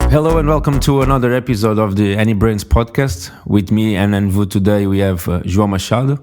Hello and welcome to another episode of the Anybrain podcast. With me and Envu today we have João Machado.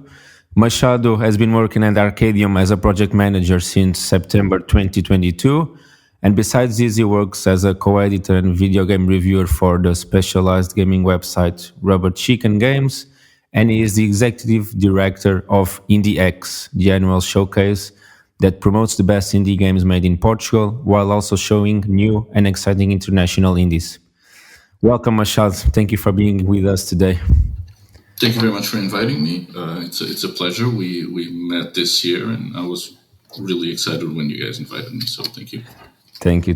Machado has been working at Arkadium as a project manager since September 2022. And besides this, he works as a co-editor and video game reviewer for the specialized gaming website Rubber Chicken Games. And he is the executive director of IndieX, the annual showcase that promotes the best indie games made in Portugal while also showing new and exciting international indies. Welcome, Machado. Thank you for being with us today. Thank you very much for inviting me. It's a pleasure. We met this year, and I was really excited when you guys invited me. So thank you. Thank you.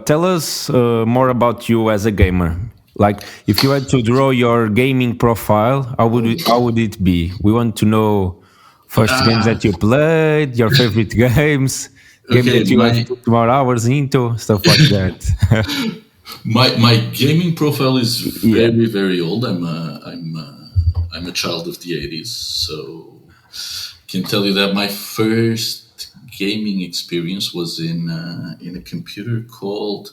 Tell us more about you as a gamer. Like, if you had to draw your gaming profile, how would it be? We want to know first games that you played, your favorite games that you had to put more hours into, stuff like that. My gaming profile is very old. I'm a child of the 80s, so can tell you that my first gaming experience was in a computer called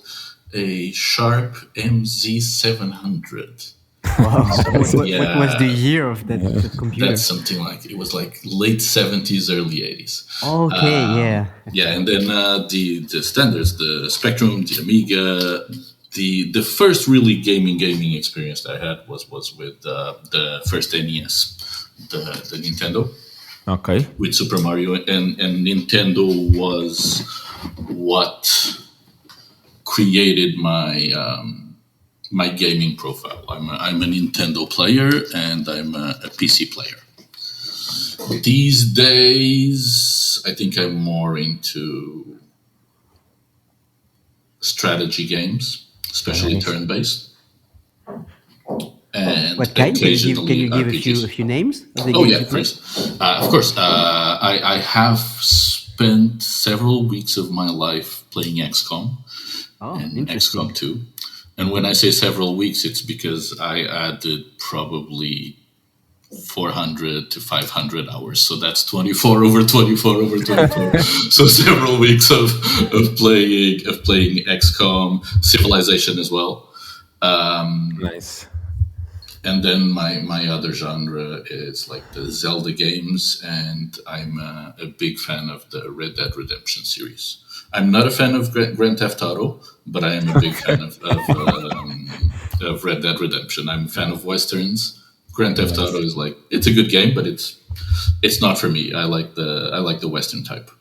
a Sharp MZ700. Wow. What was the year of that computer? That's something like, it was like late 70s, early 80s. Okay, Yeah, and then the standards, the Spectrum, the Amiga. The first really gaming experience that I had was with the first NES, the Nintendo. Okay. With Super Mario, and Nintendo was what created my gaming profile. I'm a Nintendo player and I'm a PC player. These days, I think I'm more into strategy games, especially turn-based. And what kind? Can you give a few names? Of course. I have spent several weeks of my life playing XCOM and XCOM 2. And when I say several weeks, it's because I added probably 400 to 500 hours. So that's 24 over 24 over 24. So several weeks of playing XCOM, Civilization as well. Nice. And then my other genre is like the Zelda games, and I'm a big fan of the Red Dead Redemption series. I'm not a fan of Grand Theft Auto, but I am a big fan of Red Dead Redemption. I'm a fan of Westerns. Grand Theft Auto is like, it's a good game, but it's not for me. I like the Western type.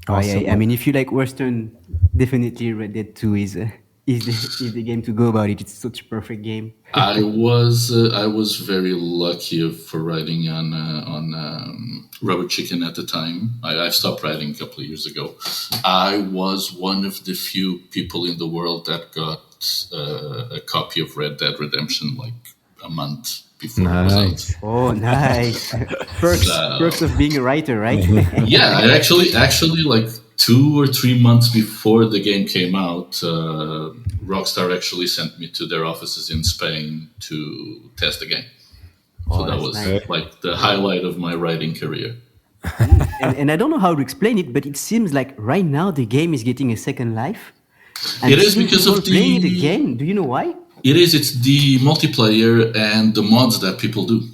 Awesome. Yeah. I mean, if you like Western, definitely Red Dead 2 is the game to go about it. It's such a perfect game. I was very lucky for writing on Rubber Chicken at the time. I stopped writing a couple of years ago. I was one of the few people in the world that got a copy of Red Dead Redemption like a month before it was out. Oh, nice! Perks of being a writer, right? Yeah, I actually like 2 or 3 months before the game came out, Rockstar actually sent me to their offices in Spain to test the game. So that was like the highlight of my writing career. And I don't know how to explain it, but it seems like right now the game is getting a second life. And it is because of playing it again. Do you know why? It is. It's the multiplayer and the mods that people do.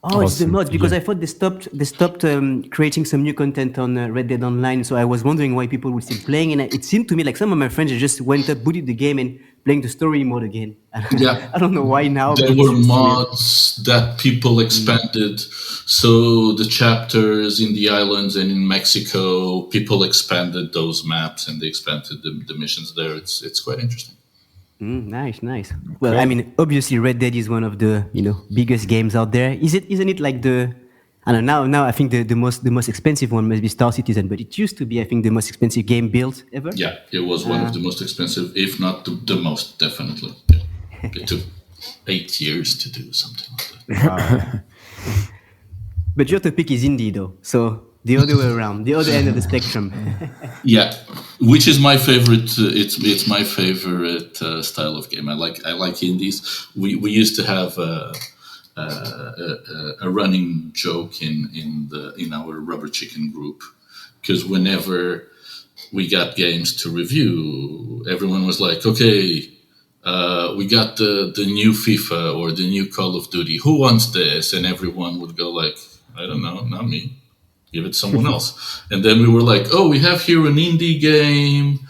Oh, it's the mods, because I thought they stopped creating some new content on Red Dead Online. So I was wondering why people would still playing, and it seemed to me like some of my friends just went up, booted the game, and playing the story mode again. Yeah, I don't know why now. There were mods that people expanded. So the chapters in the islands and in Mexico, people expanded those maps and they expanded the missions there. It's quite interesting. Nice. Well, I mean, obviously, Red Dead is one of the biggest games out there. Isn't it like I don't know. Now I think the most expensive one must be Star Citizen, but it used to be, I think, the most expensive game built ever. Yeah, it was one of the most expensive, if not the most, definitely. Yeah. It took 8 years to do something like that. But your topic is indie, though, so the other way around, the other end of the spectrum. Yeah, which is my favorite. It's my favorite style of game. I like indies. We used to have a running joke in our Rubber Chicken group, because whenever we got games to review. Everyone was like, okay, we got the new FIFA or the new Call of Duty. Who wants this? And everyone would go like, I don't know, not me. Give it to someone else. And then we were like, oh, we have here an indie game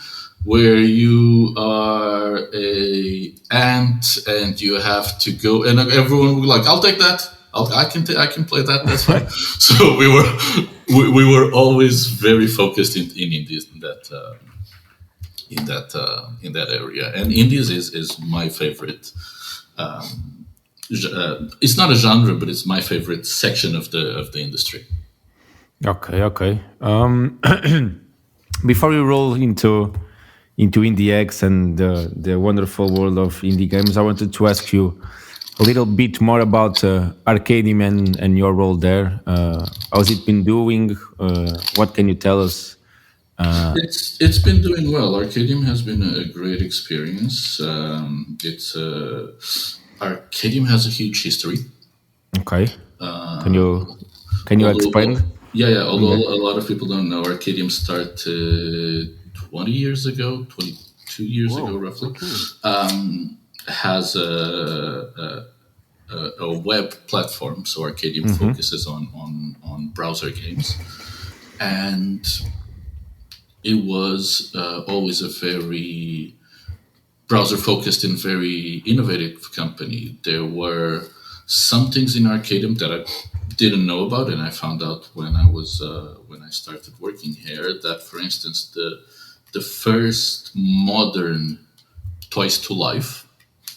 where you are a ant and you have to go. And everyone would be like, I'll take that. I can play that. That's fine. So we were always very focused in indies in that area. And indies is my favorite. It's not a genre, but it's my favorite section of the industry. Okay. Before we roll into IndieX and the wonderful world of indie games, I wanted to ask you a little bit more about Arkadium and your role there. How's it been doing? What can you tell us? It's been doing well. Arkadium has been a great experience. Arkadium has a huge history. Okay. Can you explain? Yeah. Although a lot of people don't know, Arkadium started 20 years ago, 22 years ago, roughly. Okay. Has a web platform, so Arkadium focuses on browser games, and it was always a very browser-focused and very innovative company. There were some things in Arkadium that I didn't know about, and I found out when I started working here. That, for instance, the first modern toys to life,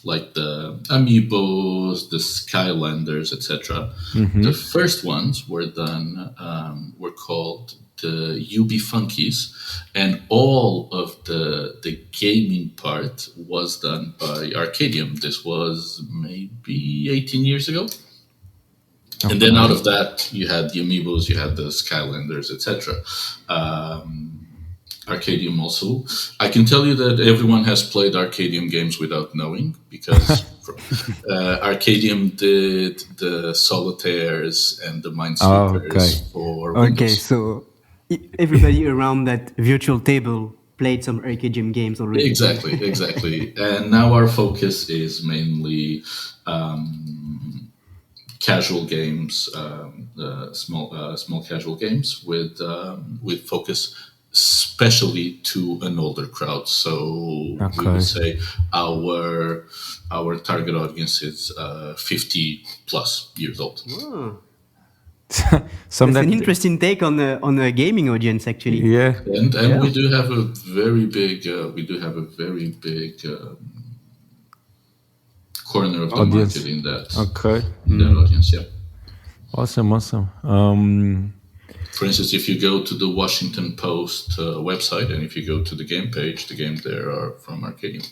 like the Amiibos, the Skylanders, etc. The first ones were done were called the UB Funkies, and all of the gaming part was done by Arkadium. This was maybe 18 years ago. Okay. And then out of that, you had the Amiibos, you had the Skylanders, etc. Arkadium also. I can tell you that everyone has played Arkadium games without knowing, because Arkadium did the Solitaires and the Minesweepers for Windows. Okay, so everybody around that virtual table played some Arkadium games already. Exactly. And now our focus is mainly casual games, small casual games with focus especially to an older crowd. So we would say our target audience is 50 plus years old. Oh. That's an interesting take on a gaming audience, actually. Yeah, and we do have a very big corner of the audience. Market in that. Okay. In that audience, yeah. Awesome. For instance, if you go to the Washington Post website and if you go to the game page, the games there are from Arkadium.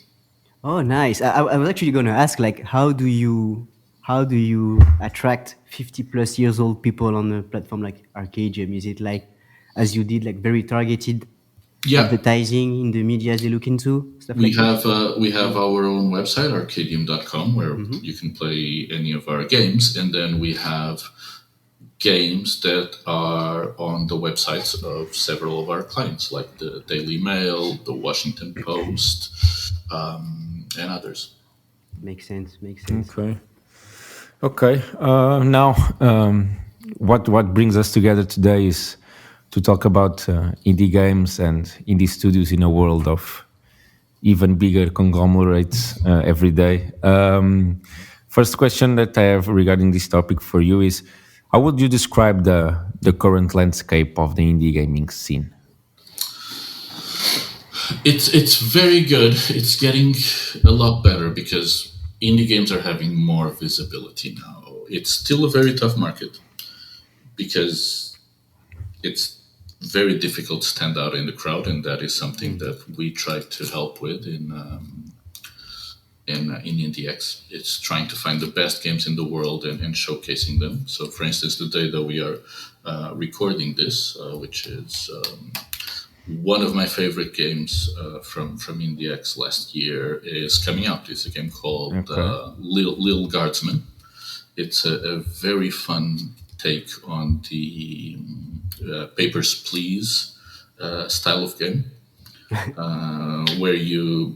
Oh, nice. I was actually going to ask, like, how do you attract 50 plus years old people on a platform like Arkadium? Is it like, as you did, like very targeted advertising in the media they look into? We have our own website, Arkadium.com, where you can play any of our games, and then we have games that are on the websites of several of our clients, like the Daily Mail, the Washington Post, and others. Makes sense. Okay. Now, what brings us together today is to talk about indie games and indie studios in a world of even bigger conglomerates every day. First question that I have regarding this topic for you is, how would you describe the current landscape of the indie gaming scene? It's very good. It's getting a lot better because indie games are having more visibility now. It's still a very tough market because it's very difficult to stand out in the crowd, and that is something that we try to help with in IndieX. It's trying to find the best games in the world and showcasing them. So, for instance, the day that we are recording this, which is one of my favorite games from IndieX last year, is coming out. It's a game called Little Guardsman. It's a very fun take on the Papers, Please style of game. where you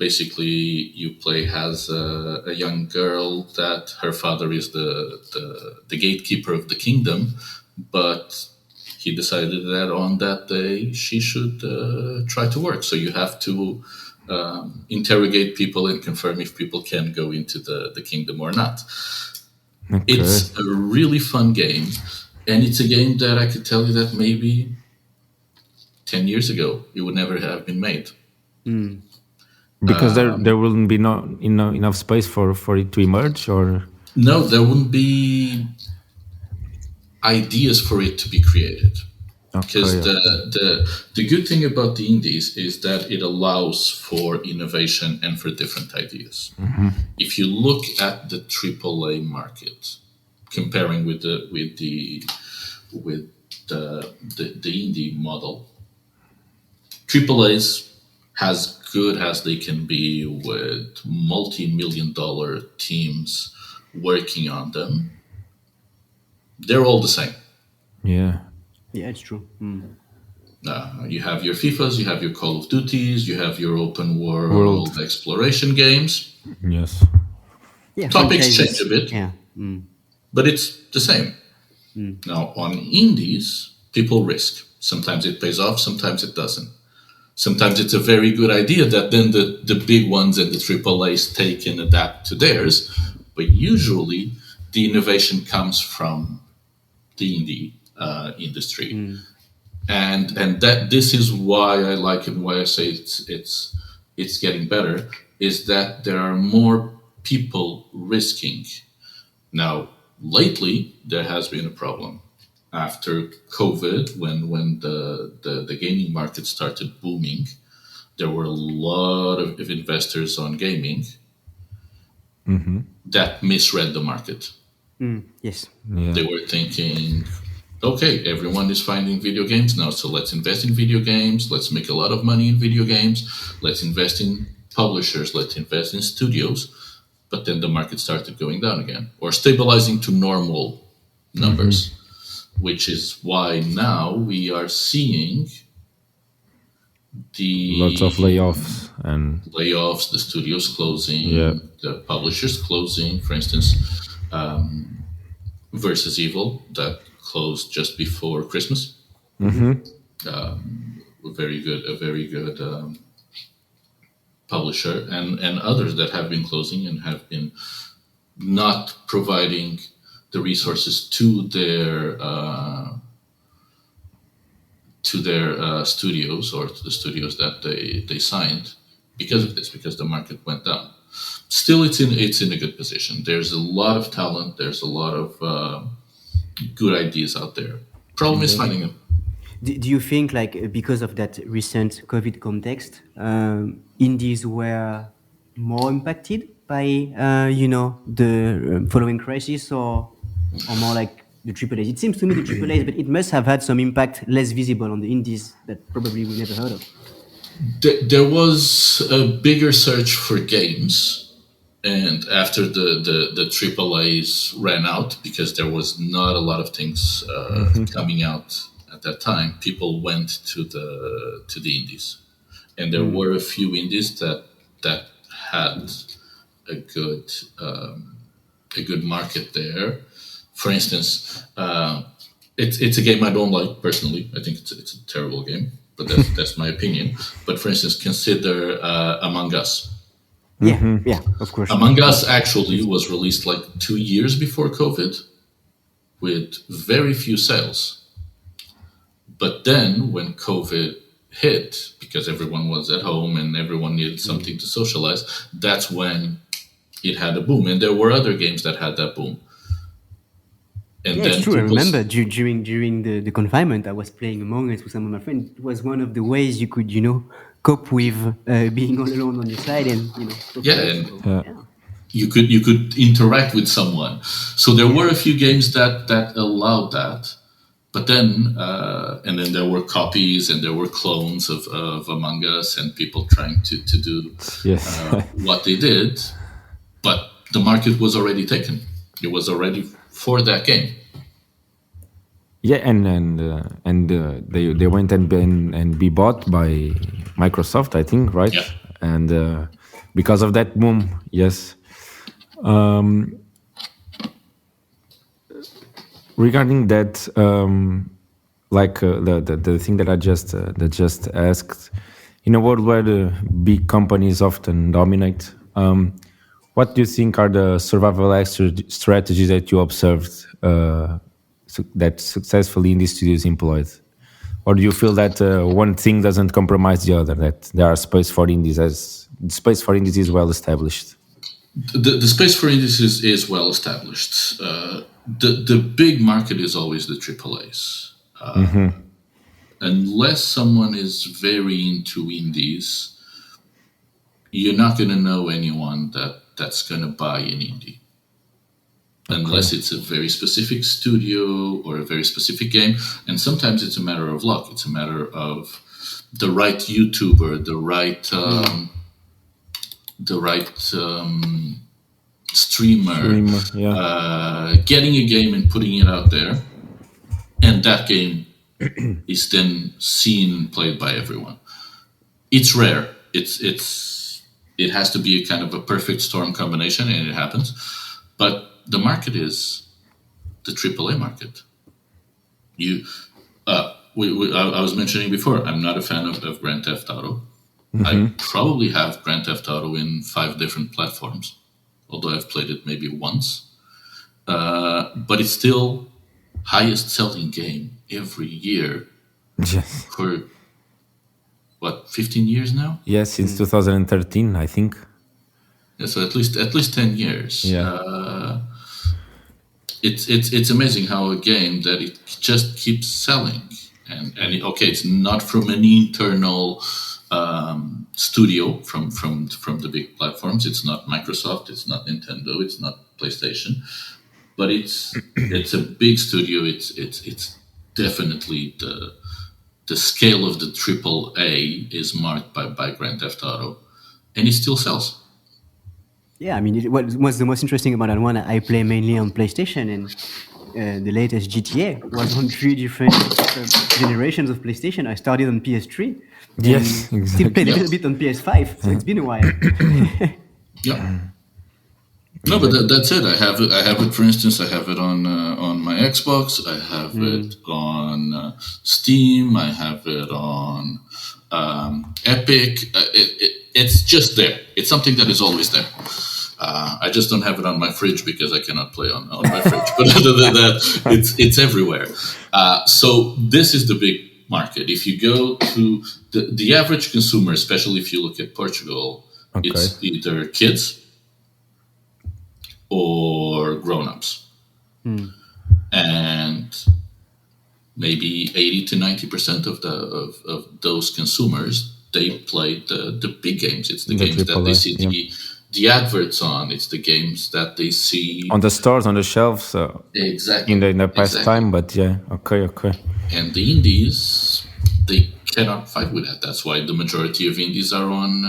play as a young girl that her father is the gatekeeper of the kingdom, but he decided that on that day she should try to work. So you have to interrogate people and confirm if people can go into the kingdom or not. Okay. It's a really fun game, and it's a game that I could tell you that maybe 10 years ago it would never have been made. Because there wouldn't be enough space for it to emerge, or No, there wouldn't be ideas for it to be created. Because the good thing about the indies is that it allows for innovation and for different ideas. If you look at the AAA market, comparing with the indie model, AAA's as good as they can be with multi-million-dollar teams working on them, they're all the same. yeah. Yeah, it's true. You have your FIFAs, you have your Call of Duties, you have your open world exploration games. Yes. Yeah, Topics franchises. change a bit, Yeah. but it's the same. Now, on indies, people risk. Sometimes it pays off, sometimes it doesn't. Sometimes it's a very good idea that then the big ones and the AAAs take and adapt to theirs. But usually, the innovation comes from the indie industry, and that this is why I like it. And why I say it's getting better is that there are more people risking. Now, lately, there has been a problem. After COVID, when the gaming market started booming, there were a lot of investors on gaming that misread the market. Yes. Yeah. They were thinking, okay, everyone is finding video games now, so let's invest in video games. Let's make a lot of money in video games. Let's invest in publishers. Let's invest in studios. But then the market started going down again, or stabilizing to normal numbers, which is why now we are seeing Lots of layoffs and the studios closing, Yeah. the publishers closing. For instance, Versus Evil that closed just before Christmas. A very good publisher, and others that have been closing and have been not providing the resources to their studios or to the studios that they signed because of this, because the market went down. Still, it's in a good position. There's a lot of talent. There's a lot of good ideas out there. Problem is finding them. Do you think, like, because of that recent COVID context, indies were more impacted by, the following crisis, or more like the AAAs? It seems to me the AAAs, but it must have had some impact less visible on the indies that probably we never heard of. There was a bigger search for games. And after the AAAs ran out, because there was not a lot of things coming out at that time, people went to the indies, and there were a few indies that had a good market there. For instance, it's a game I don't like personally. I think it's a terrible game, but that's my opinion. But for instance, consider Among Us. Yeah, of course. Among Us actually was released like 2 years before COVID with very few sales. But then when COVID hit, because everyone was at home and everyone needed something to socialize, that's when it had a boom. And there were other games that had that boom. And Yeah, then it's true. I remember during the confinement, I was playing Among Us with some of my friends. It was one of the ways you could, cope with being all alone on your side, and you could interact with someone. So there were a few games that allowed that, but then and then there were copies and there were clones of Among Us and people trying to do what they did, but the market was already taken. It was already for that game. Yeah, and they went and be bought by Microsoft, I think, right? Yeah. And because of that boom, yes. Regarding that, the thing that I just asked, in a world where the big companies often dominate, what do you think are the survival strategies that you observed that successfully indie studios employed? Or do you feel that one thing doesn't compromise the other, that there are space for indies, as the space for indies is well established? The space for indies is well established. The big market is always the AAAs. Unless someone is very into indies, you're not going to know anyone that's going to buy an indie. Unless it's a very specific studio or a very specific game. And sometimes it's a matter of luck. It's a matter of the right YouTuber, the right streamer, getting a game and putting it out there. And that game is then seen and played by everyone. It's rare. It has to be a kind of a perfect storm combination, and it happens. But the market is the AAA market. I was mentioning before, I'm not a fan of Grand Theft Auto. I probably have Grand Theft Auto in 5 different platforms, although I've played it maybe once. But it's still highest selling game every year for 15 years now? Yes, since 2013, I think. Yeah, so at least 10 years. Yeah. It's amazing how a game that it just keeps selling, and it's not from an internal studio from the big platforms. It's not Microsoft, it's not Nintendo, it's not PlayStation, but it's a big studio. It's definitely the scale of the AAA is marked by Grand Theft Auto, and it still sells. Yeah, I mean, what's the most interesting about that one? I play mainly on PlayStation, and the latest GTA was on 3 different generations of PlayStation. I started on PS3. Yes, exactly. Still played a little bit on PS5, so it's been a while. Yeah. No, but that's it. I have it. For instance, I have it on my Xbox. I have it on Steam. I have it on Epic. It's just there. It's something that is always there. I just don't have it on my fridge because I cannot play on my fridge. But other than that, it's everywhere. So this is the big market. If you go to the average consumer, especially if you look at Portugal, it's either kids or grown-ups. And maybe 80 to 90% of those consumers, they play the big games. It's the games that they see the adverts on. It's the games that they see on the stores, on the shelves. Exactly. In the past time, but yeah, okay. And the indies, they cannot fight with that. That's why the majority of indies are on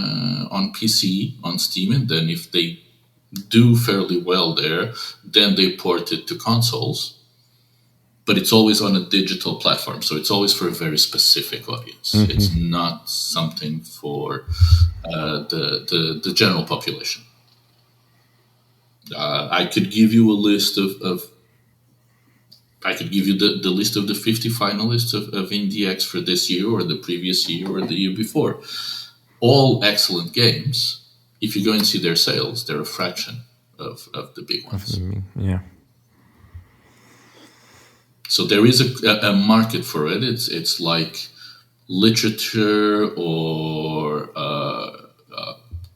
PC, on Steam, and then if they do fairly well there, then they port it to consoles. But it's always on a digital platform, so it's always for a very specific audience. It's not something for the general population. I could give you a list I could give you the list of the 50 finalists of IndieX for this year, or the previous year, or the year before. All excellent games. If you go and see their sales, they're a fraction of the big ones. Yeah. So there is a market for it. It's like literature or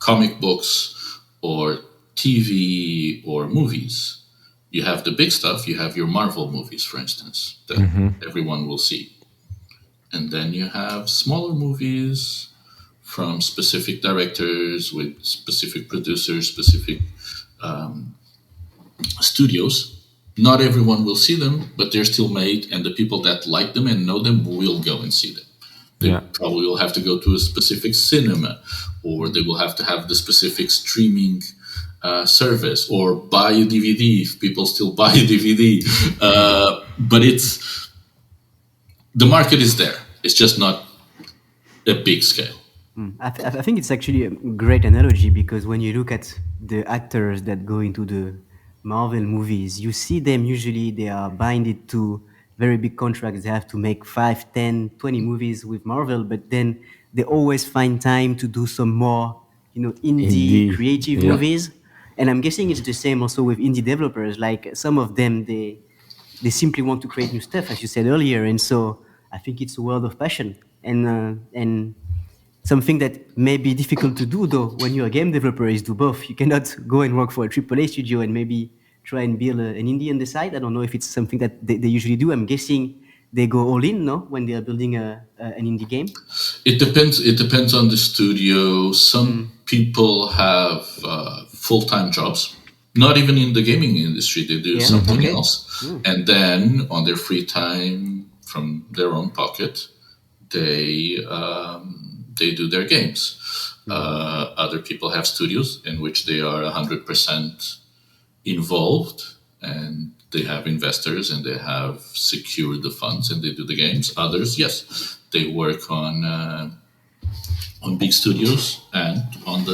comic books or TV or movies. You have the big stuff. You have your Marvel movies, for instance, that everyone will see. And then you have smaller movies from specific directors with specific producers, specific studios. Not everyone will see them, but they're still made, and the people that like them and know them will go and see them. They probably will have to go to a specific cinema, or they will have to have the specific streaming service, or buy a DVD if people still buy a DVD. But the market is there. It's just not a big scale. I think it's actually a great analogy because when you look at the actors that go into the Marvel movies, you see them usually they are binded to very big contracts. They have to make 5, 10, 20 movies with Marvel, but then they always find time to do some more, indie Indeed. creative Yeah. movies. And I'm guessing it's the same also with indie developers. Like some of them, they simply want to create new stuff, as you said earlier. And so I think it's a world of passion and something that may be difficult to do though when you're a game developer is do both. You cannot go and work for a AAA studio and maybe try and build an indie on the side. I don't know if it's something that they usually do. I'm guessing they go all in, no, when they are building an indie game. It depends. It depends on the studio. Some people have full-time jobs. Not even in the gaming industry, they do something else, and then on their free time from their own pocket, they do their games. Other people have studios in which they are 100% involved, and they have investors and they have secured the funds and they do the games. Others, yes, they work on big studios, and on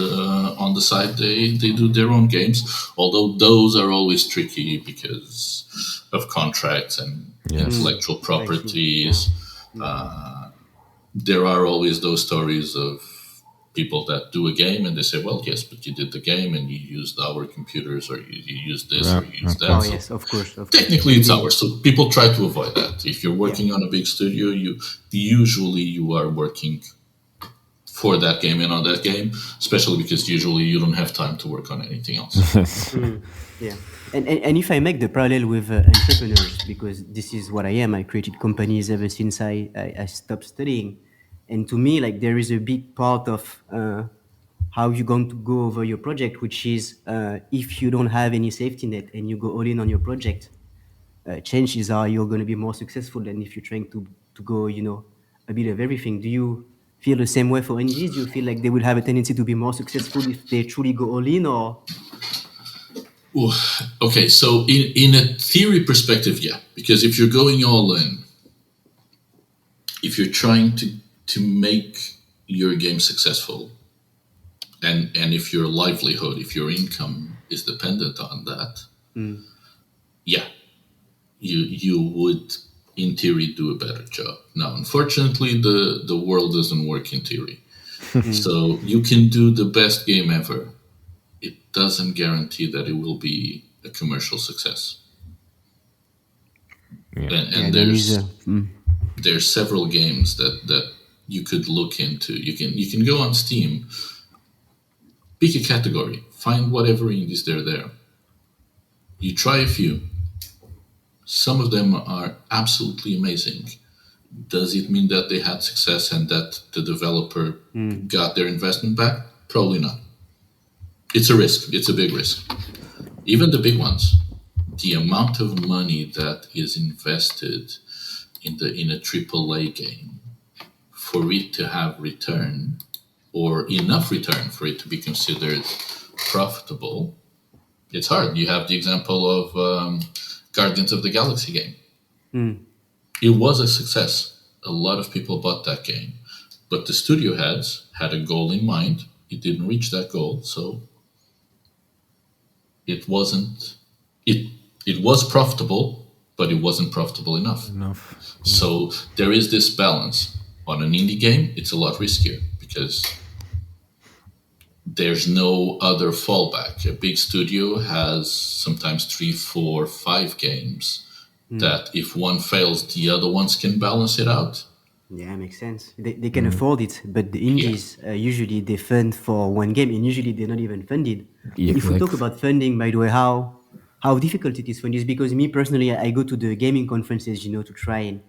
the side they do their own games. Although those are always tricky because of contracts and intellectual properties. There are always those stories of people that do a game and they say, well, yes, but you did the game and you used our computers, or you used this or you used that. Oh, So yes, of course. technically it's ours. So people try to avoid that. If you're working on a big studio, usually you are working for that game and on that game, especially because usually you don't have time to work on anything else. Yeah. And if I make the parallel with entrepreneurs, because this is what I am, I created companies ever since I stopped studying. And to me, like there is a big part of how you're going to go over your project, which is if you don't have any safety net and you go all in on your project, chances are you're going to be more successful than if you're trying to go, a bit of everything. Do you feel the same way for NGs? Do you feel like they will have a tendency to be more successful if they truly go all in, or? Ooh, okay, so in a theory perspective, yeah, because if you're going all in, if you're trying to make your game successful, and if your livelihood, if your income is dependent on that, yeah, you would in theory do a better job. Now, unfortunately, the world doesn't work in theory. So you can do the best game ever. It doesn't guarantee that it will be a commercial success. And there's several games that you could look into. You can go on Steam, pick a category, find whatever indies there. You try a few. Some of them are absolutely amazing. Does it mean that they had success and that the developer got their investment back? Probably not. It's a risk. It's a big risk. Even the big ones, the amount of money that is invested in a AAA game for it to have return, or enough return for it to be considered profitable, it's hard. You have the example of Guardians of the Galaxy game. It was a success. A lot of people bought that game, but the studio heads had a goal in mind. It didn't reach that goal, so it wasn't. It was profitable, but it wasn't profitable enough. So there is this balance. On an indie game, it's a lot riskier because there's no other fallback. A big studio has sometimes 3, 4, 5 games that if one fails, the other ones can balance it out. Yeah, makes sense. They can afford it, but the indies usually they fund for one game, and usually they're not even funded. Yeah, if we talk about funding, by the way, how difficult it is for this, because me personally, I go to the gaming conferences, to try and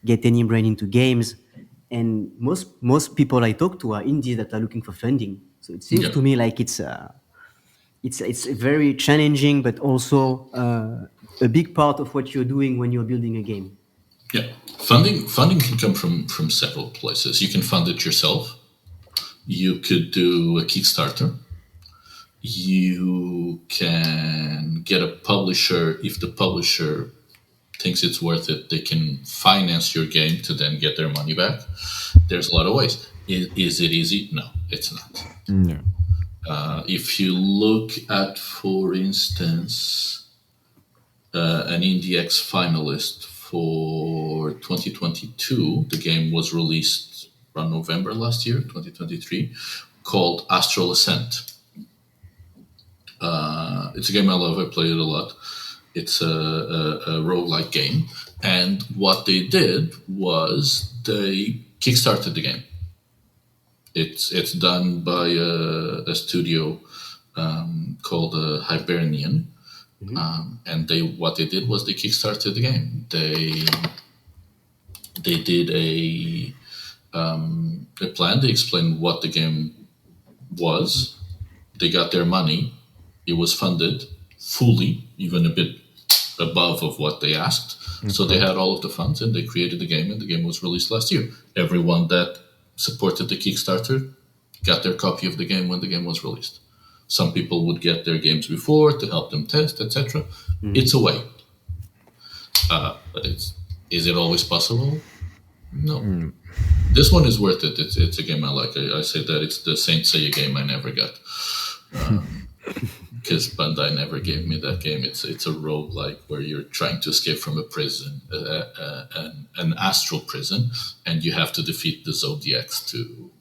get Anybrain into games, and most people I talk to are indies that are looking for funding. So it seems to me like it's very challenging, but also a big part of what you're doing when you're building a game. Yeah, funding can come from several places. You can fund it yourself. You could do a Kickstarter. You can get a publisher. If the publisher thinks it's worth it, they can finance your game to then get their money back. There's a lot of ways. Is it easy? No, it's not. No. If you look at, for instance, an IndieX finalist for 2022, the game was released around November last year, 2023, called Astral Ascent. It's a game I love. I play it a lot. It's a roguelike game. And what they did was they kickstarted the game. It's done by a studio called Hibernian. And what they did was they kickstarted the game. They did a plan. They explained what the game was. They got their money. It was funded fully, even a bit above of what they asked. Okay. So they had all of the funds, and they created the game, and the game was released last year. Everyone that supported the Kickstarter got their copy of the game when the game was released. Some people would get their games before to help them test, etc. It's a way. But is it always possible? No. This one is worth it. It's a game I like. I say that it's the Saint Seiya game I never got. Because Bandai never gave me that game. It's a roguelike where you're trying to escape from a prison, an astral prison, and you have to defeat the Zodiacs to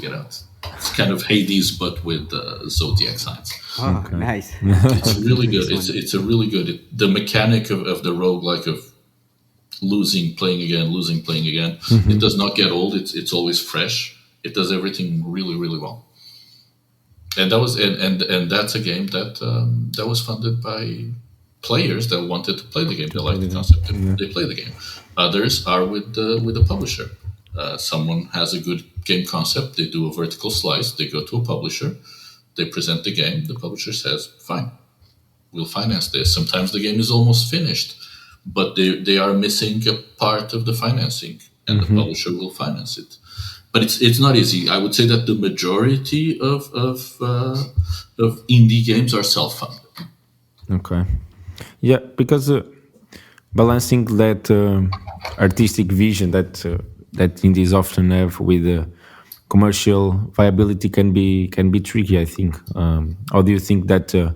get out. It's kind of Hades, but with zodiac signs. Oh, okay. Nice. It's really good. It's a really good. The mechanic of the roguelike of losing, playing again, losing, playing again. It does not get old. It's always fresh. It does everything really, really well. And that was and that's a game that was funded by players that wanted to play the game. They like the concept. They play the game. Others are with the publisher. Someone has a good game concept. They do a vertical slice. They go to a publisher. They present the game. The publisher says, "Fine, we'll finance this." Sometimes the game is almost finished, but they are missing a part of the financing, and the publisher will finance it. But it's not easy. I would say that the majority of indie games are self-funded. Okay, yeah, because balancing that artistic vision that indies often have with commercial viability can be tricky, I think. How do you think that the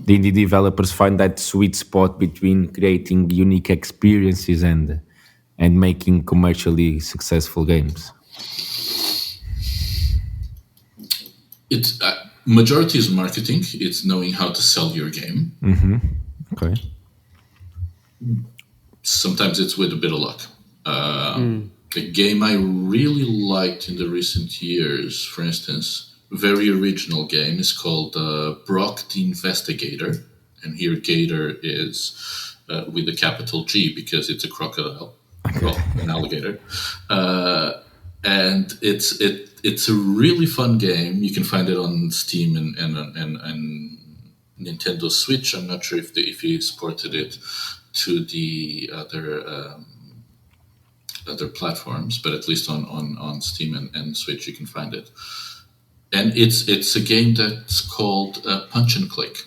indie developers find that sweet spot between creating unique experiences and making commercially successful games? It's majority is marketing. It's knowing how to sell your game. Okay. Sometimes it's with a bit of luck. A game I really liked in the recent years, for instance, very original game, is called Brock the Investigator. And here Gator is with a capital G because it's a crocodile. Okay. Well, an alligator. And it's a really fun game. You can find it on Steam and Nintendo Switch. I'm not sure if he exported it to the other platforms, but at least on Steam and Switch you can find it. And it's a game that's called Punch and Click.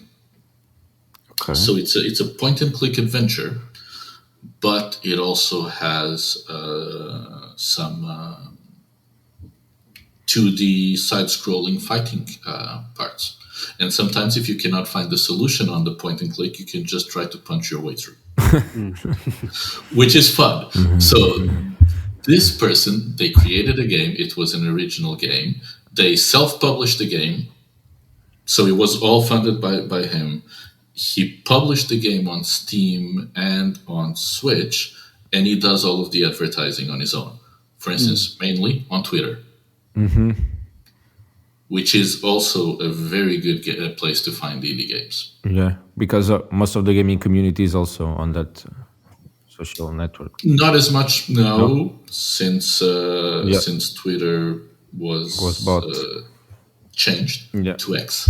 Okay. So it's a point and click adventure, but it also has some 2D side-scrolling fighting parts. And sometimes if you cannot find the solution on the point and click, you can just try to punch your way through, which is fun. So this person, they created a game. It was an original game. They self-published the game. So it was all funded by him. He published the game on Steam and on Switch, and he does all of the advertising on his own. For instance, mainly on Twitter. Which is also a very good place to find indie games. Yeah, because most of the gaming community is also on that social network. Not as much now, since Twitter was bought. Changed to X.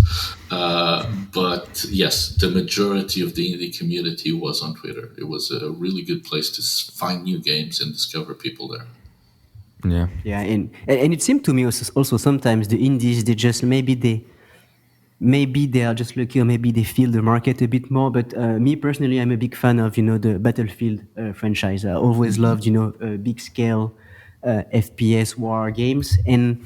But yes, the majority of the indie community was on Twitter. It was a really good place to find new games and discover people there. Yeah, and it seemed to me also sometimes the indies, they just maybe they are just lucky, or maybe they feel the market a bit more. But me personally, I'm a big fan of the Battlefield franchise. I always loved big scale FPS war games, and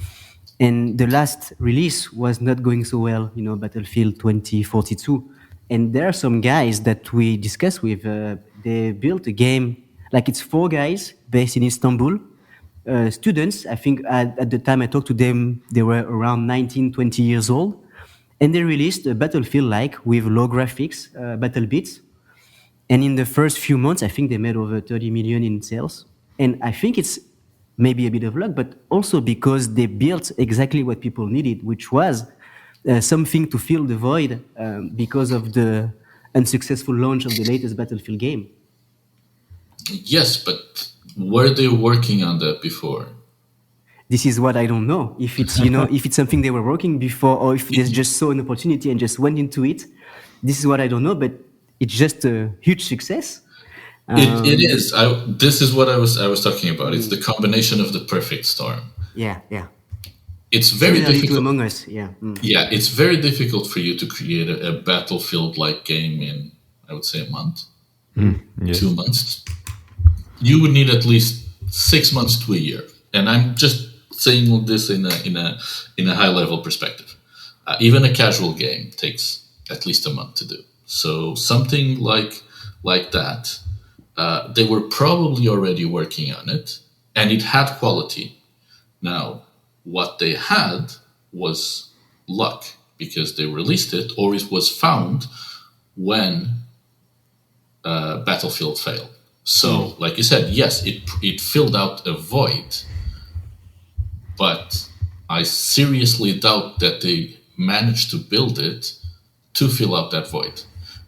the last release was not going so well. Battlefield 2042, and there are some guys that we discussed with. They built a game like it's four guys based in Istanbul, students. I think at the time I talked to them, they were around 19, 20 years old, and they released a Battlefield like with low graphics, battle bits. And in the first few months, I think they made over 30 million in sales. And I think it's maybe a bit of luck, but also because they built exactly what people needed, which was something to fill the void because of the unsuccessful launch of the latest Battlefield game. Yes, but were they working on that before? This is what I don't know. If it's if it's something they were working before, or if they just saw an opportunity and just went into it. This is what I don't know. But it's just a huge success. It is. This is what I was talking about. It's the combination of the perfect storm. Yeah. It's very Similarly difficult. to Among Us. Yeah. Yeah, it's very difficult for you to create a Battlefield-like game in, I would say, a month, Yes. 2 months. You would need at least 6 months to a year, and I'm just saying this in a high-level perspective. Even a casual game takes at least a month to do. So something like that, they were probably already working on it, and it had quality. Now, what they had was luck, because they released it, or it was found when Battlefield failed. So, like you said, yes, it filled out a void, but I seriously doubt that they managed to build it to fill out that void,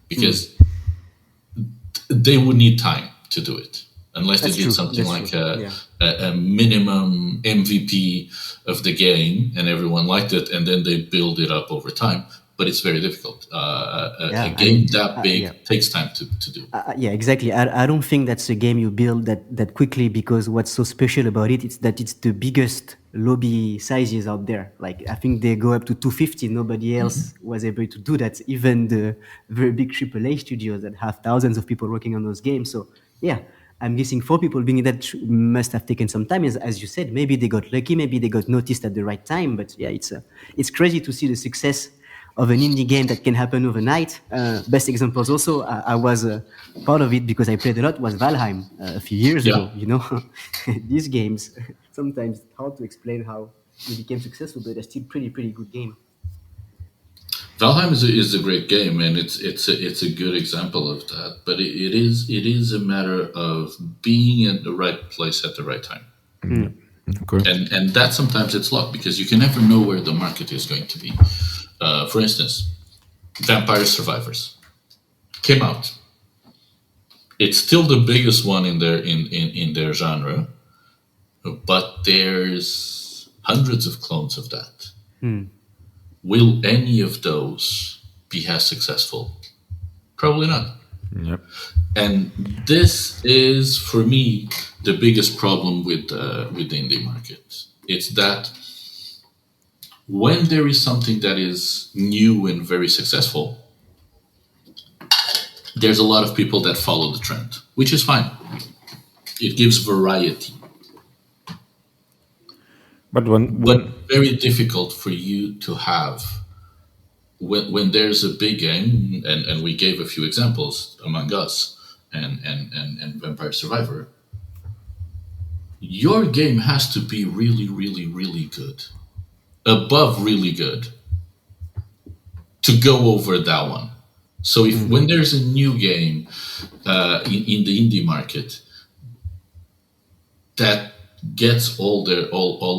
because they would need time to do it, unless they did something like a minimum MVP of the game and everyone liked it, and then they build it up over time. But it's very difficult. A game that big takes time to do. Yeah, exactly. I don't think that's a game you build that quickly, because what's so special about it is that it's the biggest lobby sizes out there. Like, I think they go up to 250. Nobody else was able to do that. Even the very big AAA studios that have thousands of people working on those games. So yeah, I'm guessing for people being that must have taken some time. As you said, maybe they got lucky, maybe they got noticed at the right time. But yeah, it's crazy to see the success of an indie game that can happen overnight. Best examples also, I was part of it because I played a lot, was Valheim a few years ago. These games, sometimes it's hard to explain how they became successful, but they're still pretty good game. Valheim is a great game, and it's a good example of that. But it is a matter of being in the right place at the right time. Okay. And that sometimes it's luck, because you can never know where the market is going to be. For instance, Vampire Survivors came out. It's still the biggest one in their genre, but there's hundreds of clones of that. Will any of those be as successful? Probably not. Yep. And this is, for me, the biggest problem with the indie market. It's that when there is something that is new and very successful, there's a lot of people that follow the trend, which is fine. It gives variety. But But very difficult for you to have when there's a big game, and we gave a few examples, Among Us and Vampire Survivor. Your game has to be really, really, really good, above really good, to go over that one. So when there's a new game in the indie market that gets all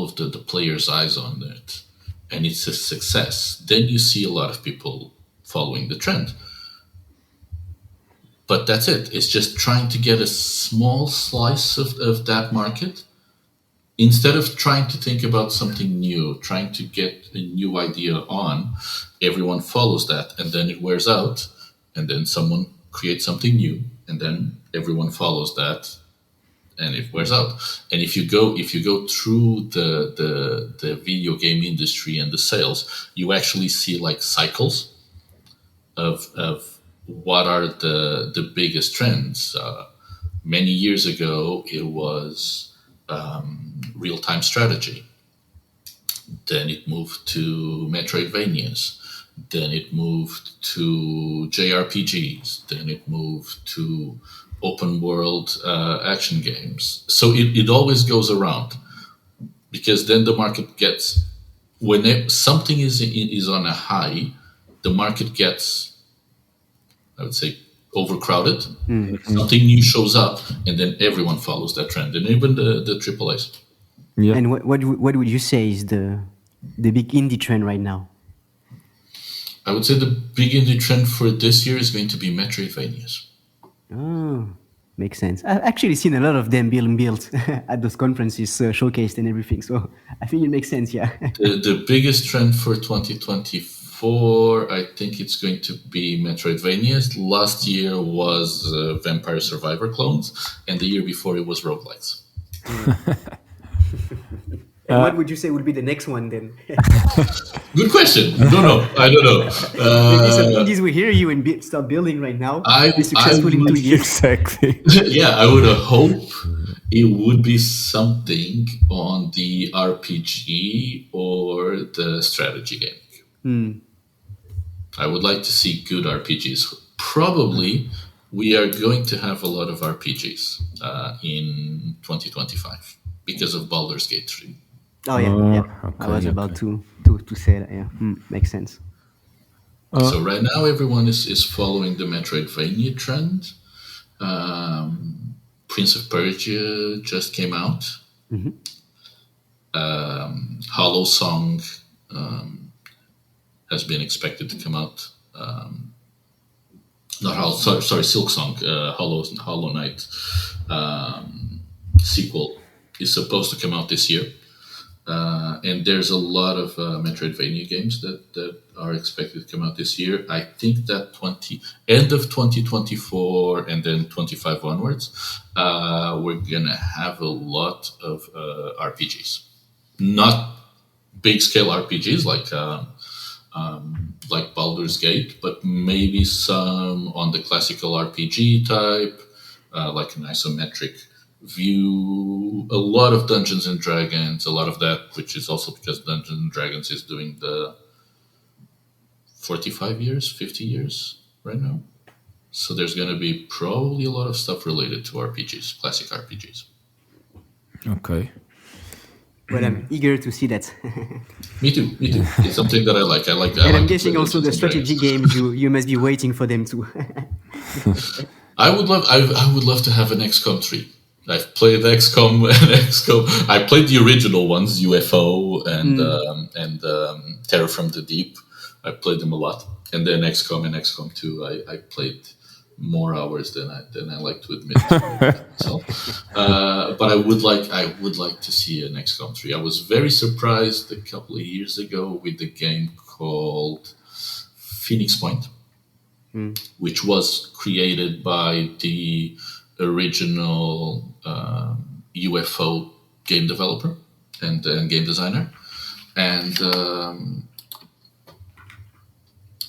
of the players' eyes on it, and it's a success, then you see a lot of people following the trend. But that's it. It's just trying to get a small slice of that market, instead of trying to think about something new, trying to get a new idea on. Everyone follows that, and then it wears out, and then someone creates something new, and then everyone follows that, and it wears out. And if you go through the video game industry and the sales, you actually see like cycles of what are the biggest trends. Many years ago, it was real-time strategy. Then it moved to Metroidvanias. Then it moved to JRPGs. Then it moved to open world action games. So it always goes around, because then the market gets, when something is on a high, the market gets, I would say, overcrowded. Something new shows up, and then everyone follows that trend, and even the AAAs. Yeah. And what would you say is the big indie trend right now? I would say the big indie trend for this year is going to be Metroidvanias. Oh, makes sense. I've actually seen a lot of them being built at those conferences, showcased and everything. So I think it makes sense, yeah. The biggest trend for 2024, I think it's going to be Metroidvanias. Last year was Vampire Survivor clones, and the year before it was roguelikes. And what would you say would be the next one then? Good question. I don't know. Maybe some indies will hear you and start building right now. Be successful in 2 years. Exactly. Yeah, I would hope it would be something on the RPG or the strategy game. I would like to see good RPGs. Probably we are going to have a lot of RPGs in 2025 because of Baldur's Gate 3. Oh yeah. Okay, I was about to say that. Yeah, makes sense. So right now everyone is following the Metroidvania trend. Prince of Persia just came out. Hollow Song has been expected to come out. Silk Song, Hollow Knight sequel is supposed to come out this year. And there's a lot of Metroidvania games that are expected to come out this year. I think that end of 2024 and then 25 onwards, we're gonna have a lot of RPGs. Not big scale RPGs like Baldur's Gate, but maybe some on the classical RPG type, like an isometric view, a lot of Dungeons and Dragons, a lot of that, which is also because Dungeons and Dragons is doing the 45 years, 50 years right now. So there's going to be probably a lot of stuff related to RPGs, classic RPGs. Okay. But I'm eager to see that. Me too. It's something that I like. And I'm guessing also the strategy games, you must be waiting for them too. I would love to have an XCOM 3. I've played XCOM and XCOM. I played the original ones, UFO and Terror from the Deep. I played them a lot, and then XCOM and XCOM 2. I played more hours than I like to admit. So, but I would like to see an XCOM 3. I was very surprised a couple of years ago with the game called Phoenix Point, which was created by the original UFO game developer and game designer, and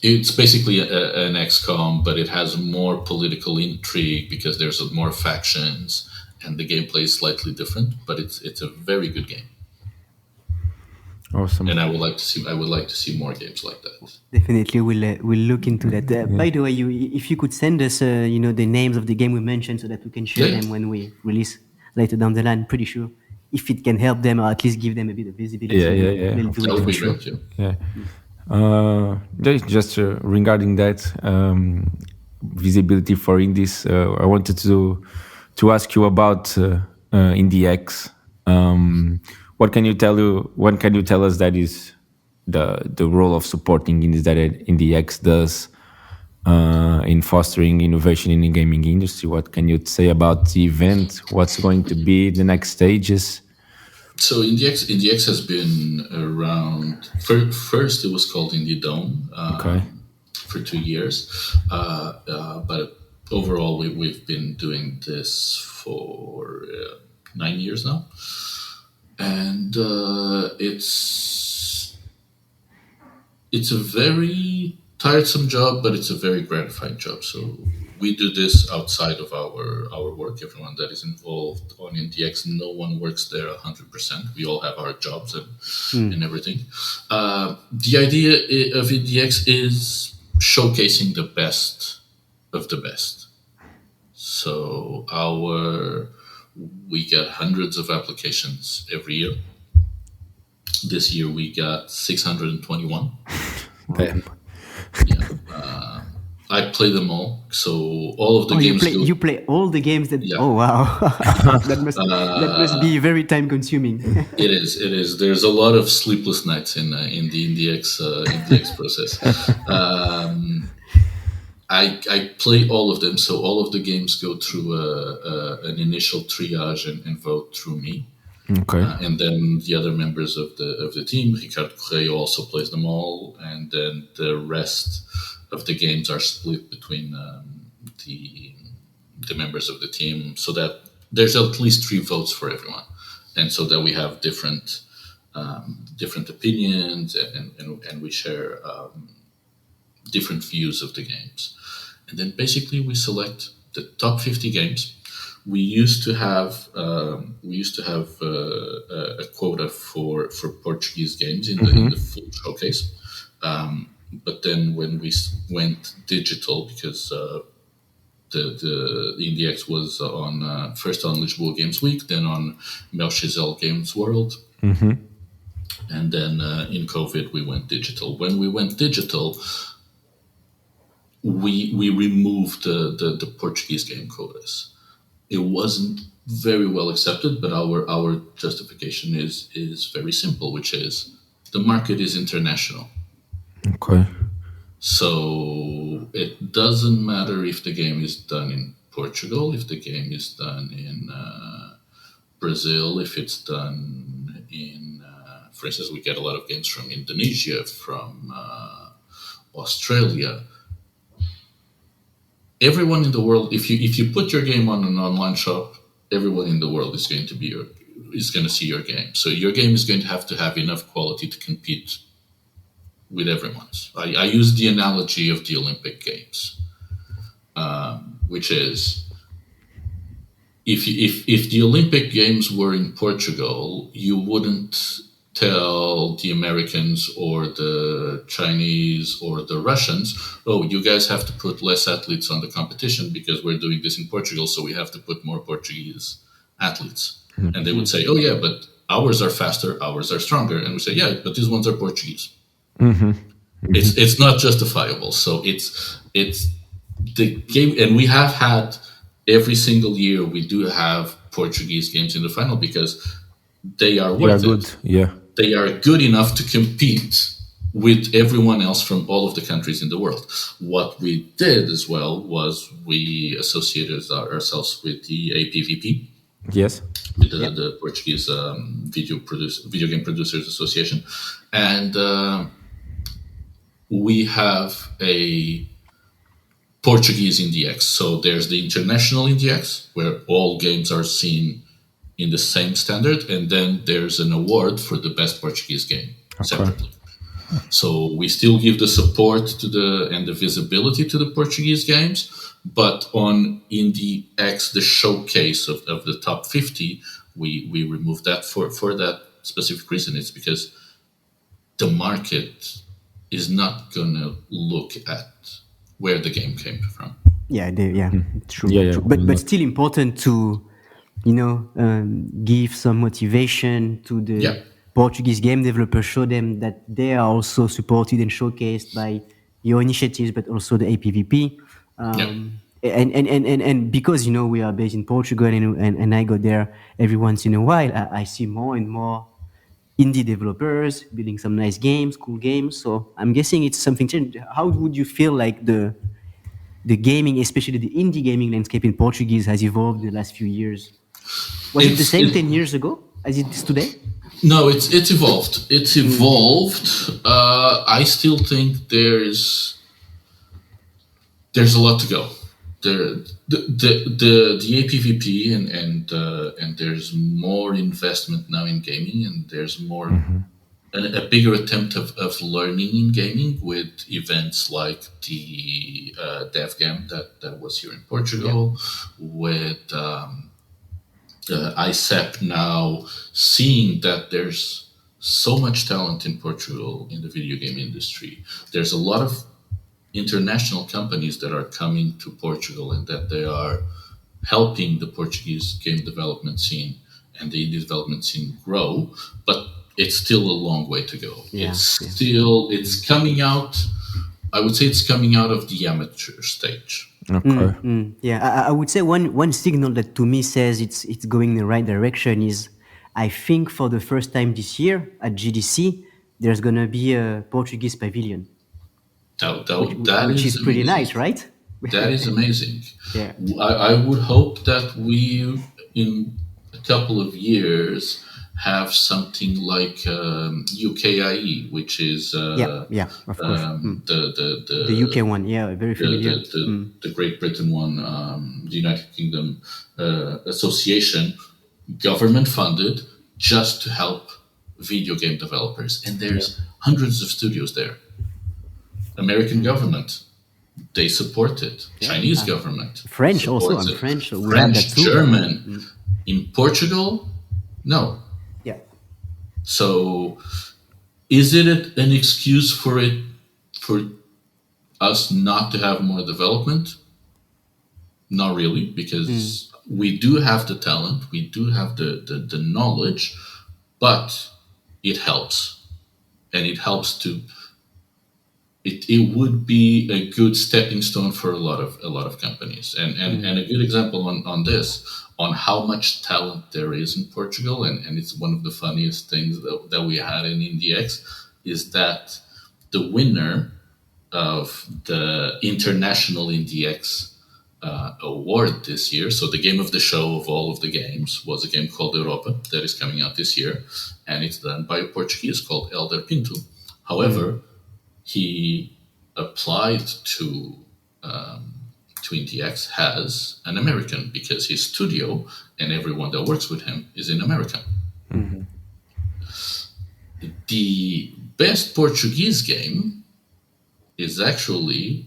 it's basically an XCOM, but it has more political intrigue because there's more factions, and the gameplay is slightly different. But it's a very good game. Awesome. And I would like to see more games like that. Definitely, we'll look into that. By the way, if you could send us, the names of the game we mentioned, so that we can share them when we release later down the line. Pretty sure if it can help them or at least give them a bit of visibility. We'll do That it would for be sure. great. Just regarding that visibility for indies, I wanted to ask you about IndieX. What can you tell us that is the role of supporting indies that IndieX does in fostering innovation in the gaming industry? What can you say about the event? What's going to be the next stages? So IndieX has been around. First, it was called Indie Dome for 2 years, but overall, we've been doing this for 9 years now, and it's a very tiresome job, but it's a very gratifying job. So we do this outside of our work. Everyone that is involved on NDX, no one works there 100%. We all have our jobs and everything. The idea of NDX is showcasing the best of the best. So we get hundreds of applications every year. This year we got 621. Damn. Yeah. I play them all. So all of the games. You play all the games that. Yeah. Oh wow, that must be very time consuming. It is. There's a lot of sleepless nights in the NDX process. I play all of them, so all of the games go through an initial triage and vote through me. Okay. And then the other members of the team, Ricardo Correia also plays them all, and then the rest of the games are split between the members of the team, so that there's at least 3 votes for everyone, and so that we have different opinions and we share different views of the games. And then basically we select the top 50 games. We used to have a quota for Portuguese games in the full showcase, but then when we went digital, because the NDX was on first on Lisboa Games Week, then on Melchizedek Games World, and then in COVID we went digital. When we went digital, we removed the Portuguese game quotas. It wasn't very well accepted, but our justification is very simple, which is the market is international. Okay. So it doesn't matter if the game is done in Portugal, if the game is done in Brazil, if it's done in, for instance, we get a lot of games from Indonesia, from Australia. Everyone in the world, if you put your game on an online shop, everyone in the world is going to see your game. So your game is going to have enough quality to compete with everyone's. I use the analogy of the Olympic Games, which is if the Olympic Games were in Portugal, you wouldn't tell the Americans or the Chinese or the Russians, oh, you guys have to put less athletes on the competition because we're doing this in Portugal, so we have to put more Portuguese athletes. Mm-hmm. And they would say, oh yeah, but ours are faster, ours are stronger. And we say, yeah, but these ones are Portuguese. Mm-hmm. Mm-hmm. It's not justifiable. So it's the game, and we have had every single year we do have Portuguese games in the final because they are worth it. Yeah. They are good enough to compete with everyone else from all of the countries in the world. What we did as well was we associated ourselves with the APVP. Yes. With the Portuguese Video Game Producers Association. And we have a Portuguese NDX. So there's the international NDX, where all games are seen in the same standard, and then there's an award for the best Portuguese game separately. So we still give the support and the visibility to the Portuguese games, but on NDX, the showcase of the top 50, we remove that for that specific reason. It's because the market is not going to look at where the game came from. Yeah, true. Yeah, true. But still important to give some motivation to the Portuguese game developers, show them that they are also supported and showcased by your initiatives, but also the APVP. And because, we are based in Portugal and I go there every once in a while, I see more and more indie developers building some nice games, cool games. So I'm guessing it's something changed. How would you feel like the gaming, especially the indie gaming landscape in Portuguese, has evolved in the last few years? Was it the same 10 years ago as it is today? No, it's evolved. It's evolved. I still think there's a lot to go. The APVP and there's more investment now in gaming, and there's more a bigger attempt of learning in gaming with events like the DevGam that was here in Portugal, with ICEP now, seeing that there's so much talent in Portugal in the video game industry. There's a lot of international companies that are coming to Portugal and that they are helping the Portuguese game development scene and the indie development scene grow, but it's still a long way to go. It's coming out. I would say it's coming out of the amateur stage. Okay. Yeah, I would say one signal that to me says it's going in the right direction is, I think for the first time this year at GDC, there's gonna be a Portuguese pavilion, which is pretty nice, right? That is amazing. Yeah. I would hope that we, in a couple of years, have something like UKIE, which is of course. The UK one, very familiar. The Great Britain one, the United Kingdom association, government funded, just to help video game developers, and there's hundreds of studios there. American government, they support it. Chinese government, French also. I'm it. French. So French, German. In Portugal, no. Yeah. So, is it an excuse for us not to have more development? Not really, because we do have the talent, we do have the knowledge, but it helps, and it helps to. It would be a good stepping stone for a lot of companies, and a good example on this, on how much talent there is in Portugal, and it's one of the funniest things that we had in IndieX, is that the winner of the International IndieX award this year, so the game of the show of all of the games, was a game called Europa that is coming out this year, and it's done by a Portuguese called Elder Pinto. However, he applied to IndieX as an American because his studio and everyone that works with him is in America. Mm-hmm. The best Portuguese game is actually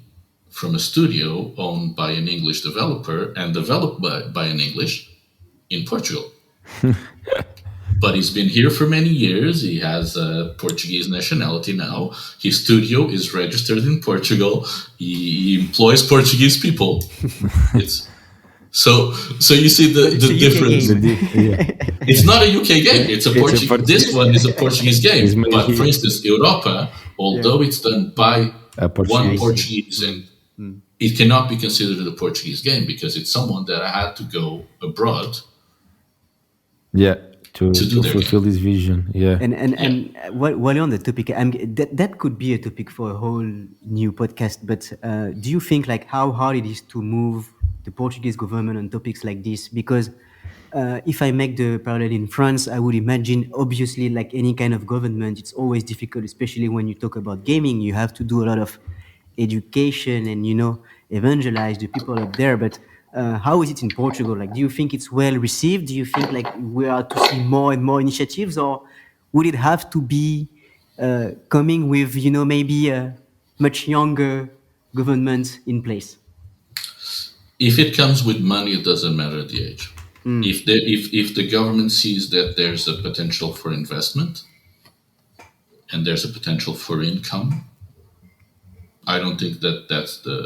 from a studio owned by an English developer and developed by an English in Portugal. But he's been here for many years. He has a Portuguese nationality now. His studio is registered in Portugal. He employs Portuguese people. So you see the difference. It's not a UK game. It's a Portuguese. This one is a Portuguese game. But for instance, Europa, although it's done by one Portuguese, and it cannot be considered a Portuguese game because it's someone that had to go abroad. Yeah. To fulfill this vision, And while you're on the topic, that could be a topic for a whole new podcast. But do you think how hard it is to move the Portuguese government on topics like this? Because if I make the parallel in France, I would imagine, obviously, like any kind of government, it's always difficult, especially when you talk about gaming. You have to do a lot of education and evangelize the people up there, but. How is it in Portugal? Do you think it's well received? Do you think we are to see more and more initiatives, or would it have to be coming with maybe a much younger government in place? If it comes with money, it doesn't matter the age. If the government sees that there's a potential for investment and there's a potential for income, I don't think that's the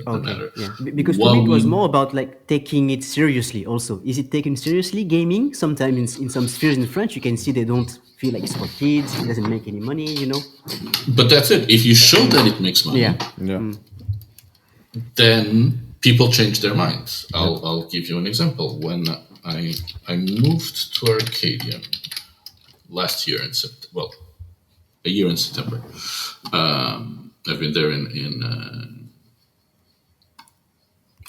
matter. Yeah. Because for me it was more about taking it seriously also. Is it taken seriously, gaming? Sometimes in some spheres in France, you can see they don't feel like it's for kids, it doesn't make any money, But that's it. If you show that it makes money, then people change their minds. I'll give you an example. When I moved to Arkadium last year in September, a year in September, I've been there in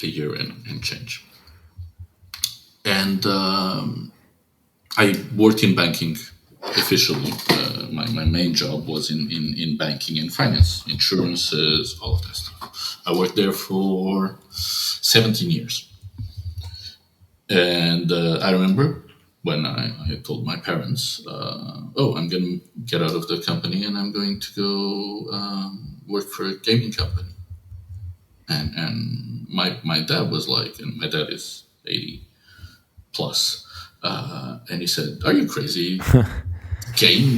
a year and change. And I worked in banking officially. My main job was in banking and finance, insurances, all of that stuff. I worked there for 17 years. And I remember when I told my parents, "Oh, I'm going to get out of the company and I'm going to go work for a gaming company," and my dad was like, and my dad is 80 plus, and he said, "Are you crazy? Games?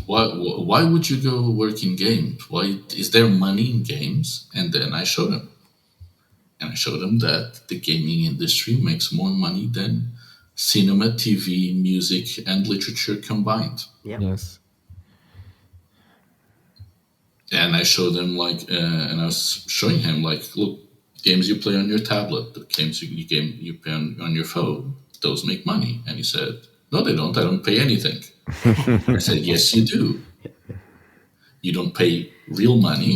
Why would you go work in games? Why is there money in games?" And then I showed him. And I showed him that the gaming industry makes more money than cinema, TV, music, and literature combined. Yeah. Yes. And I showed him and I was showing him look, games you play on your tablet, the games you play on your phone, those make money. And he said, "No, they don't. I don't pay anything." I said, "Yes, you do. You don't pay real money.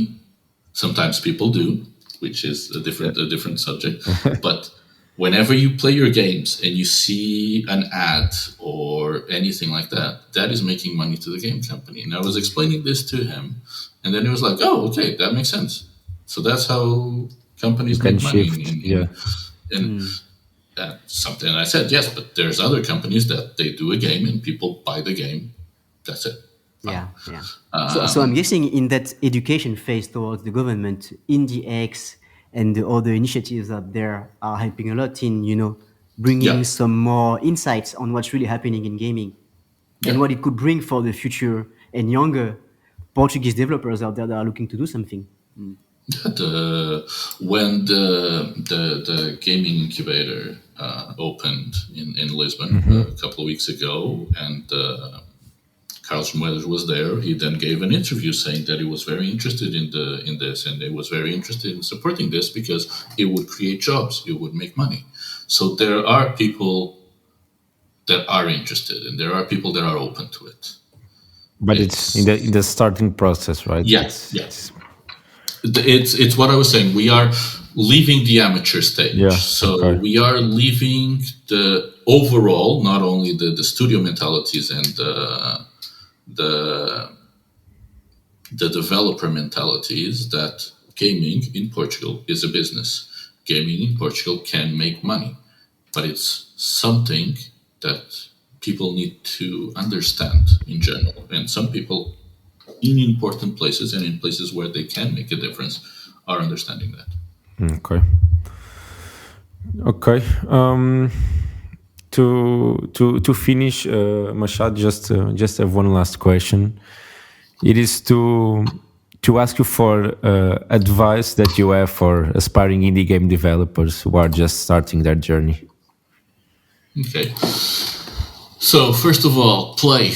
Sometimes people do, which is a different subject. But whenever you play your games and you see an ad or anything like that, that is making money to the game company." And I was explaining this to him, and then he was like, "Oh, okay, that makes sense. So that's how companies You can make money." shift. And something. And I said, "Yes, but there's other companies that they do a game and people buy the game. That's it." Yeah, yeah. So I'm guessing in that education phase towards the government, IndieX and the other initiatives out there are helping a lot in, bringing some more insights on what's really happening in gaming and what it could bring for the future and younger Portuguese developers out there that are looking to do something. When the gaming incubator opened in Lisbon a couple of weeks ago, and Carlos Moedas was there, he then gave an interview saying that he was very interested in this, and he was very interested in supporting this because it would create jobs, it would make money. So there are people that are interested, and there are people that are open to it. But it's in the starting process, right? Yes, yes. It's what I was saying. We are leaving the amateur stage. Yeah, so we are leaving the overall, not only the studio mentalities and the developer mentalities, that gaming in Portugal is a business. Gaming in Portugal can make money, but it's something that people need to understand in general. And some people in important places and in places where they can make a difference are understanding that. Okay. To finish, Machado, just have one last question. It is to ask you for advice that you have for aspiring indie game developers who are just starting their journey. Okay. So first of all, play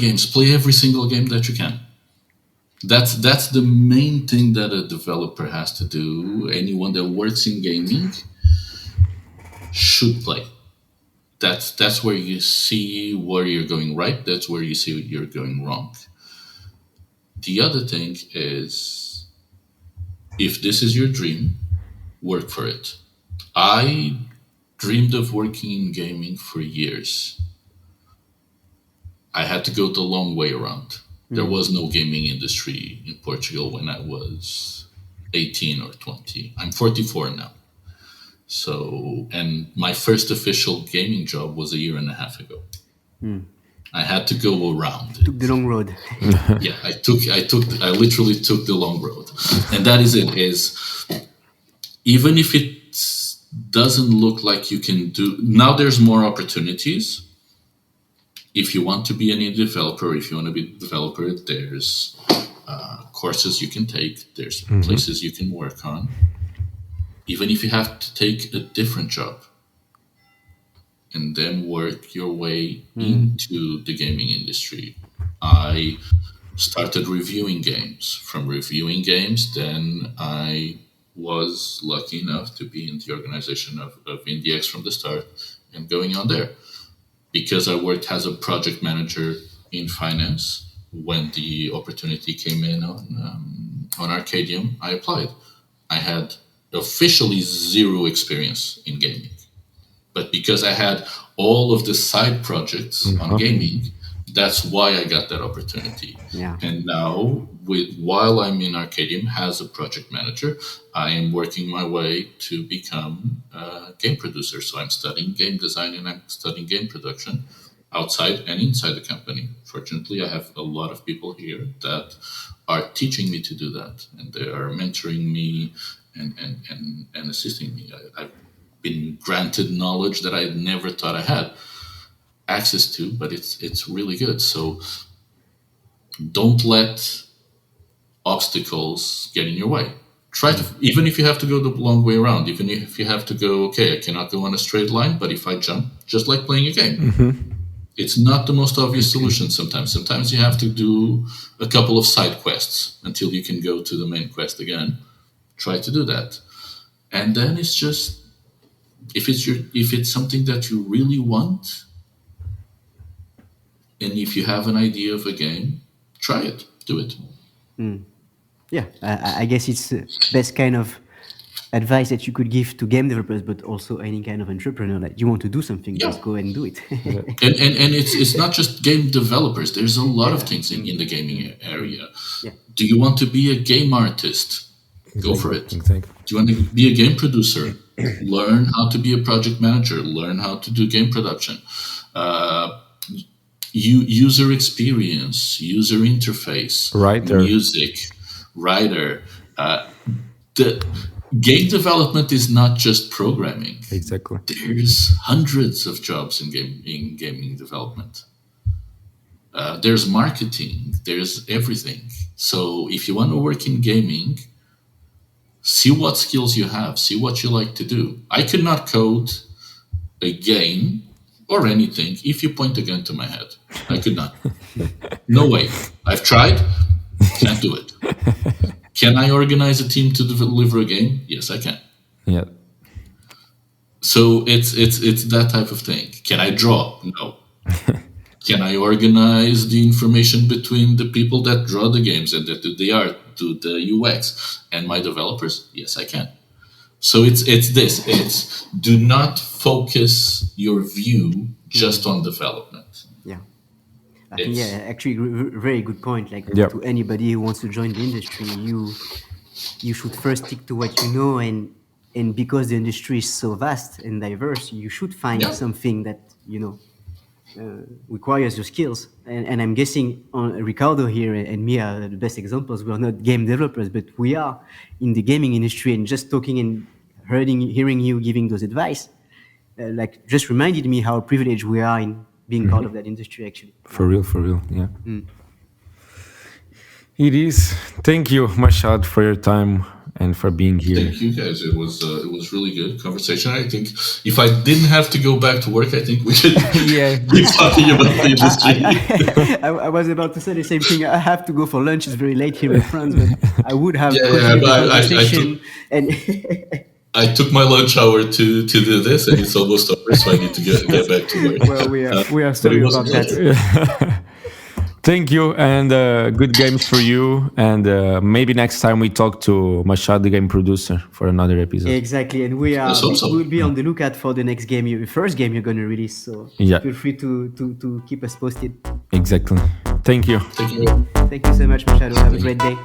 games. Play every single game that you can. That's the main thing that a developer has to do. Anyone that works in gaming should play. That's where you see where you're going right. That's where you see what you're going wrong. The other thing is, if this is your dream, work for it. I dreamed of working in gaming for years. I had to go the long way around. There was no gaming industry in Portugal when I was 18 or 20. I'm 44 now. So, and my first official gaming job was a year and a half ago. I had to go around. Took the long road. Yeah, I literally took the long road. And that is it, is even if it doesn't look like you can do, now there's more opportunities. If you want to be an indie developer, if you want to be a developer, there's courses you can take, there's places you can work on. Even if you have to take a different job and then work your way into the gaming industry. I started reviewing games. From reviewing games, then I was lucky enough to be in the organization of IndieX from the start and going on there. Because I worked as a project manager in finance, when the opportunity came in on Arkadium, I applied. I had officially zero experience in gaming. But because I had all of the side projects on gaming, That's why I got that opportunity. Yeah. And now, while I'm in Arkadium as a project manager, I am working my way to become a game producer. So I'm studying game design and I'm studying game production outside and inside the company. Fortunately, I have a lot of people here that are teaching me to do that, and they are mentoring me and assisting me. I've been granted knowledge that I never thought I had access to, but it's really good. So don't let obstacles get in your way. Try to, even if you have to go the long way around, even if you have to go, okay, I cannot go on a straight line, but if I jump, just like playing a game, it's not the most obvious solution sometimes. Sometimes you have to do a couple of side quests until you can go to the main quest again. Try to do that. And then it's just, if it's something that you really want, and if you have an idea of a game, try it, do it. Yeah, I guess it's the best kind of advice that you could give to game developers, but also any kind of entrepreneur. Like, you want to do something, just go and do it. and it's not just game developers. There's a lot of things in the gaming area. Yeah. Do you want to be a game artist? Go for it. Exactly. Do you want to be a game producer? Learn how to be a project manager. Learn how to do game production. User experience, user interface, writer. The game development is not just programming. Exactly. There's hundreds of jobs in gaming development. There's marketing. There's everything. So if you want to work in gaming, see what skills you have. See what you like to do. I could not code a game or anything if you point a gun to my head. I could not. No way. I've tried. Can't do it. Can I organize a team to deliver a game? Yes, I can. Yeah. So it's that type of thing. Can I draw? No. Can I organize the information between the people that draw the games and that do the art, do the UX, and my developers? Yes, I can. So it's this. It's do not focus your view just on development. Yeah. I think, actually, very good point. Like, to anybody who wants to join the industry, you should first stick to what you know, and because the industry is so vast and diverse, you should find something that requires your skills. And I'm guessing Ricardo here and me are the best examples. We are not game developers, but we are in the gaming industry, and just talking and hearing you giving those advice, just reminded me how privileged we are in being part of that industry, actually. For real, yeah. It is. Thank you, Machado, for your time and for being here. Thank you, guys. It was really good conversation. I think if I didn't have to go back to work, I think we could be talking about the industry. I was about to say the same thing. I have to go for lunch. It's very late here in France, but I would have I took my lunch hour to do this, and it's almost over, so I need to get back to work. Well, we are sorry about that. Thank you, and good games for you. And maybe next time we talk to Machado, the game producer, for another episode. Exactly, and we'll be on the lookout for the next game, the first game you're going to release. So feel free to keep us posted. Exactly. Thank you. Thank you. Thank you so much, Machado. Have a great day.